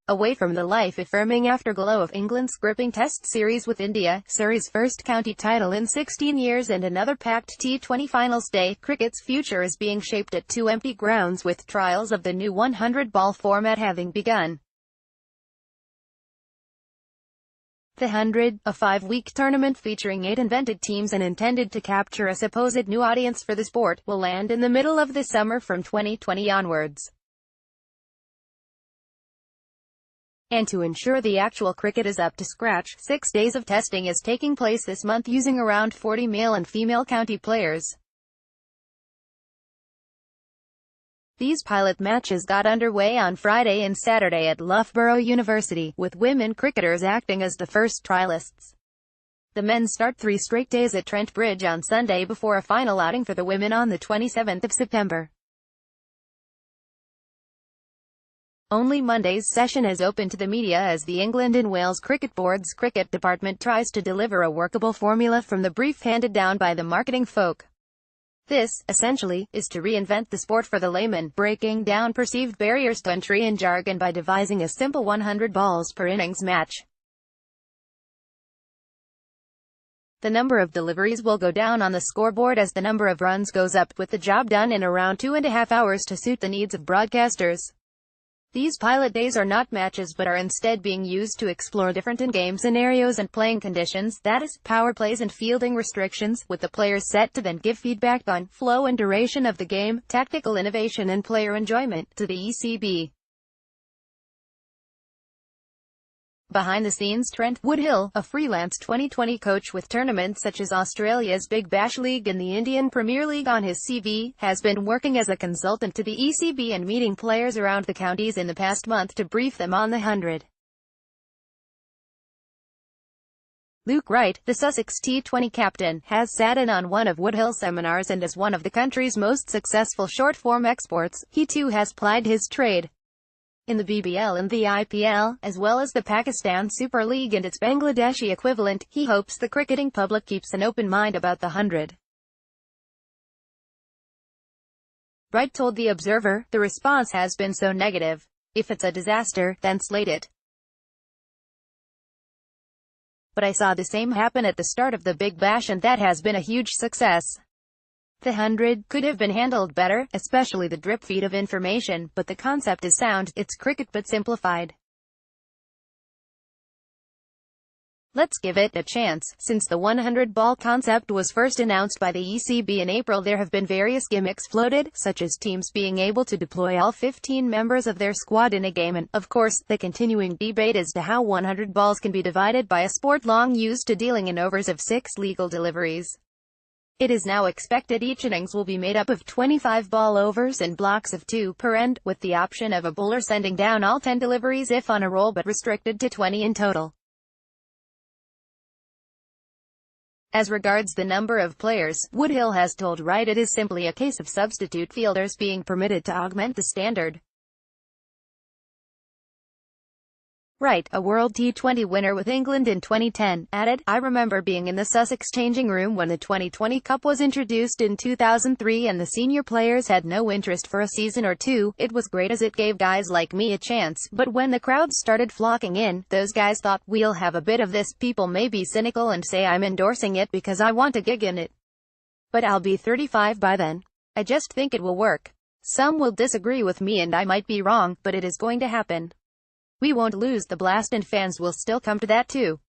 Away from the life-affirming afterglow of England's gripping Test series with India, Surrey's first county title in 16 years and another packed T20 finals day, cricket's future is being shaped at two empty grounds with trials of the new 100-ball format having begun. The 100, a 5-week tournament featuring 8 invented teams and intended to capture a supposed new audience for the sport, will land in the middle of the summer from 2020 onwards. And to ensure the actual cricket is up to scratch, 6 days of testing is taking place this month using around 40 male and female county players. These pilot matches got underway on Friday and Saturday at Loughborough University, with women cricketers acting as the first trialists. The men start 3 straight days at Trent Bridge on Sunday before a final outing for the women on the 27th of September. Only Monday's session is open to the media as the England and Wales Cricket Board's cricket department tries to deliver a workable formula from the brief handed down by the marketing folk. This, essentially, is to reinvent the sport for the layman, breaking down perceived barriers to entry and jargon by devising a simple 100 balls per innings match. The number of deliveries will go down on the scoreboard as the number of runs goes up, with the job done in around 2.5 hours to suit the needs of broadcasters. These pilot days are not matches but are instead being used to explore different in-game scenarios and playing conditions, that is, power plays and fielding restrictions, with the players set to then give feedback on flow and duration of the game, tactical innovation and player enjoyment, to the ECB. Behind the scenes, Trent Woodhill, a freelance 2020 coach with tournaments such as Australia's Big Bash League and the Indian Premier League on his CV, has been working as a consultant to the ECB and meeting players around the counties in the past month to brief them on the 100. Luke Wright, the Sussex T20 captain, has sat in on one of Woodhill's seminars, and as one of the country's most successful short-form exports, he too has plied his trade. In the BBL and the IPL, as well as the Pakistan Super League and its Bangladeshi equivalent, he hopes the cricketing public keeps an open mind about the 100. Wright told The Observer, "The response has been so negative. If it's a disaster, then slate it. But I saw the same happen at the start of the Big Bash and that has been a huge success. The 100 could have been handled better, especially the drip feed of information, but the concept is sound, it's cricket but simplified. Let's give it a chance." Since the 100-ball concept was first announced by the ECB in April, there have been various gimmicks floated, such as teams being able to deploy all 15 members of their squad in a game and, of course, the continuing debate as to how 100 balls can be divided by a sport long used to dealing in overs of 6 legal deliveries. It is now expected each innings will be made up of 25 ball overs in blocks of 2 per end, with the option of a bowler sending down all 10 deliveries if on a roll but restricted to 20 in total. As regards the number of players, Woodhill has told Wright it is simply a case of substitute fielders being permitted to augment the standard. Wright, a World T20 winner with England in 2010, added, "I remember being in the Sussex changing room when the 2020 Cup was introduced in 2003 and the senior players had no interest for a season or two. It was great as it gave guys like me a chance, but when the crowds started flocking in, those guys thought, we'll have a bit of this. People may be cynical and say I'm endorsing it because I want a gig in it. But I'll be 35 by then. I just think it will work. Some will disagree with me and I might be wrong, but it is going to happen. We won't lose the blast and fans will still come to that too."